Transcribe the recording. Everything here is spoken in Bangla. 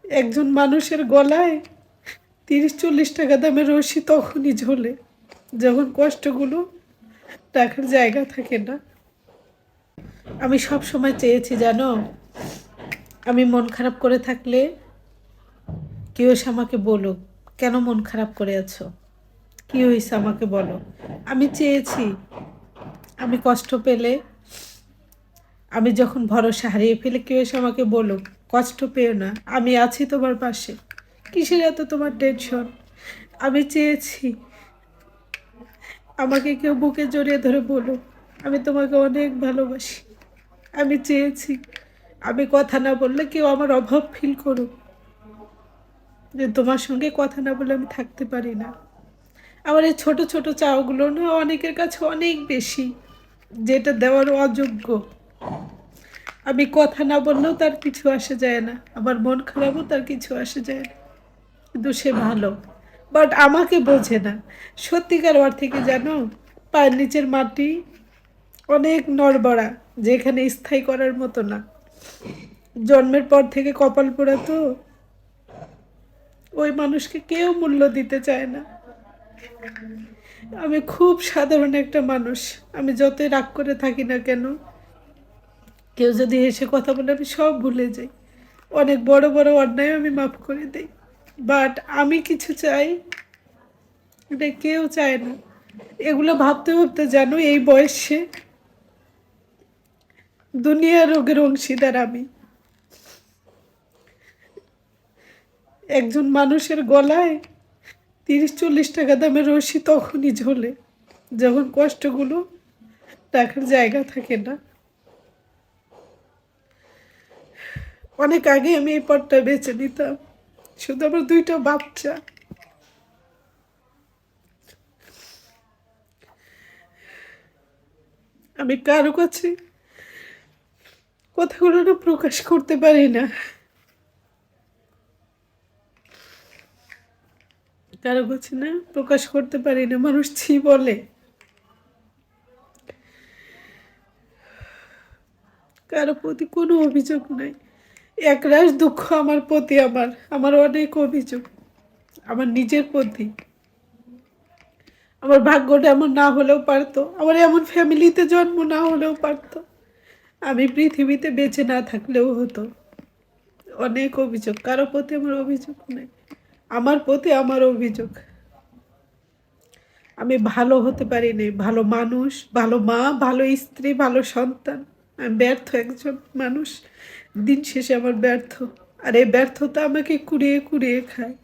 একজন মানুষের গলায় 30-40 টাকা দামের রশি তখনই ঝোলে যখন কষ্টগুলো রাখার জায়গা থাকে না। আমি সব সময় চেয়েছি জানো, আমি মন খারাপ করে থাকলে কেউ এসে আমাকে বলুক, কেন মন খারাপ করে আছো, কি হয়েছে আমাকে বলো। আমি চেয়েছি আমি কষ্ট পেলে, আমি যখন ভরসা হারিয়ে ফেলে কেউ এসে আমাকে বলুক, কষ্ট পেও না, আমি আছি তোমার পাশে, কিসের এত তোমার টেনশন। আমি চেয়েছি আমাকে কেউ বুকে জড়িয়ে ধরে বলুক, আমি তোমাকে অনেক ভালোবাসি। আমি চেয়েছি আমি কথা না বললে কেউ আমার অভাব ফিল করুক, যে তোমার সঙ্গে কথা না বলে আমি থাকতে পারি না। আমার এই ছোট ছোট চাওয়াগুলো না অনেকের কাছে অনেক বেশি, যেটা দেওয়ার অযোগ্য। আমি কথা না বললেও তার কিছু আসে যায় না, আমার মন খারাপও তার কিছু আসে যায় না, কিন্তু সে ভালো। বাট আমাকে বোঝে না সত্যিকার অর্থে। কি জানো, পায়ের নিচের মাটি অনেক নড়বড়া, যেখানে স্থায়ী করার মতো না। জন্মের পর থেকে কপাল পোড়া তো, ওই মানুষকে কেউ মূল্য দিতে চায় না। আমি খুব সাধারণ একটা মানুষ, আমি যতই রাগ করে থাকি না কেন, কেউ যদি এসে কথা বলে আমি সব ভুলে যাই। অনেক বড় বড় অন্যায় আমি মাফ করে দিই। বাট আমি কিছু চাই, এটা কেউ চায় না। এগুলো ভাবতে ভাবতে জানো, এই বয়সে দুনিয়া রোগের অংশীদার আমি। একজন মানুষের গলায় 30-40 টাকা দামের রশি তখনই ঝোলে যখন কষ্টগুলো রাখার জায়গা থাকে না। অনেক আগে আমি এই পথটা বেছে নিতাম, শুধু আমার 2টা বাচ্চা। আমি কারো কাছে কথাগুলো না প্রকাশ করতে পারি না, কারো কাছে না প্রকাশ করতে পারি না। মানুষ ছি বলে, কারো প্রতি কোনো অভিযোগ নাই। একরাশ দুঃখ আমার প্রতি, আমার আমার অনেক অভিযোগ আমার নিজের প্রতি। আমার ভাগ্যটা এমন না হলেও পারতো, আমার এমন ফ্যামিলিতে জন্ম না হলেও পারতো, আমি পৃথিবীতে বেঁচে না থাকলেও হতো। অনেক অভিযোগ, কারো প্রতি আমার অভিযোগ নেই, আমার প্রতি আমার অভিযোগ। আমি ভালো হতে পারিনি, ভালো মানুষ, ভালো মা, ভালো স্ত্রী, ভালো সন্তান। আমি ব্যর্থ একজন মানুষ, দিন শেষে আমার ব্যর্থ। আর এই ব্যর্থতা আমাকে কুড়িয়ে কুড়িয়ে খায়।